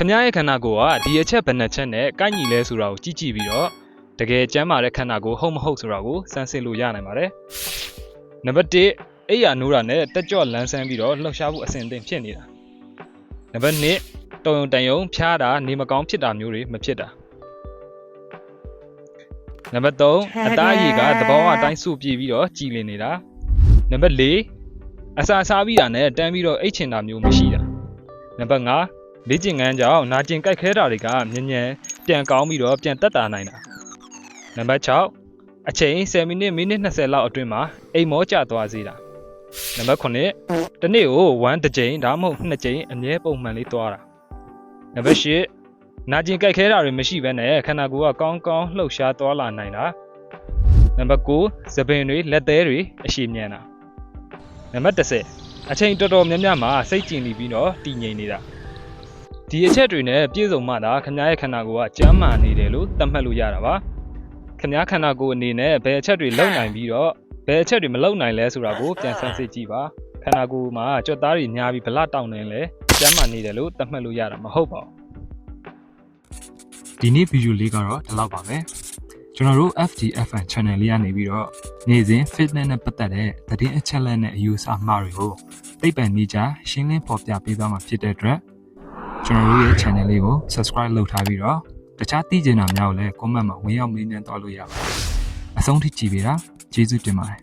ခမရဲ့ခန္ဓာကိုယ်ကဒီအချက်ဘယ်နှချက်နဲ့ကိုက်ညီလဲဆိုတာကိုကြည့်ပြီးတော့တကယ်ကျမ်းမာတဲ့ခန္ဓာကိုယ်ဟုတ်မဟုတ်ဆိုတာကိုစမ်းစစ်လို့ရနိုင်ပါတယ်နံပါတ်1အိယာနိုးတာနဲ့တက်ကြော့လန်းဆန်းပြီးတော့လှုပ်ရှားဖို့အဆင်သင့်ဖြစ်နေတာနံပါတ်2တုံယုံတန်ယုံဖျားတာနေမကောင်းဖြစ်တာမျိုးတွေမဖြစ်တာနံပါတ်3အသားရည်ကသဘောအတိုင်းစုပြေးပြီးတော့ကြည်လင်နေတာနံပါတ်4အစာစားပြီးတာနဲ့တန်းပြီးတော့အိတ်ချင်တာမျိုးမရှိတာနံပါတ်5လေ့ကျင့်ခန်းကြောင့်နာကျင်ကြိုက်ခဲတာတွေကမြင်ပြန်ကောင်းပြီးတော့ပြန်တက်တာနိုင်တာနံပါတ်6အချိန်10မိနစ်20လောက်အတွင်းမှာအိမ်မောကျသွားစေတာနံပါတ်9တနေ့ကို1တစ်ကြိမ်ဒါမှမဟုတ်2ကြိမ်အမြဲပုံမှန်လေးသွားတာနံပါတ်10နာကျင်ကြိုက်ခဲတာတွေမရှိဘဲနဲ့ခန္ဓာကိုယ်ကကောင်းကောင်းလှုပ်ရှားသွားလာနိုင်တာနံပါတ်9သပင်တွေလက်သေးတွေအရှိမြန်တာနံပါတ်10အချိန်တော်တော်များများမှာစိတ်ကြည်လီပြီးတော့တည်ငြိမ်နေတာဒီအချက်တွေနဲ့ပြည့်စုံမှသာခင်ဗျားရဲ့ခန္ဓာကိုယ်ကကျန်းမာနေတယ်လို့သတ်မှတ်လို့ရတာပါခင်ဗျားခန္ဓာကိုယ်အနေနဲ့ဘယ်အချက်တွေလုံနိုင်ပြီးတော့ဘယ်အချက်တွေမလုံနိုင်လဲဆိုတာကိုပြန်ဆန်းစစ်ကြည့်ပါခန္ဓာကိုယ်မှာကြွက်သားတွေများပြီးဗလတောင်းနေလဲကျန်းမာနေတယ်လို့သတ်မှတ်လို့ရတာမဟုတ်ပါဘူးဒီနေ့ဗီဒီယိုလေးကတော့ဒီလောက်ပါပဲကျွန်တော်တို့ FGFN channel လေးကနေပြီးတော့နေ့စဉ် fitness နဲ့ပတ်သက်တဲ့သတင်းအချက်အလက်နဲ့အယူအဆမှားတွေကိုသိပ္ပံနည်းကျရှင်းလင်းဖော်ပြပေးသွားမှာဖြစ်တဲ့အတွက်ကျွန်တော်တို့ရဲ့ channel လေးကို subscribe လုပ်ထားပြီးတော့တခြားသိချင်တာများကိုလည်း comment မှာဝင်ရောက်မေးမြန်းသွားလို့ရပါတယ်အဆုံးထိကြည့်ပေးတာကျေးဇူးတင်ပါတယ်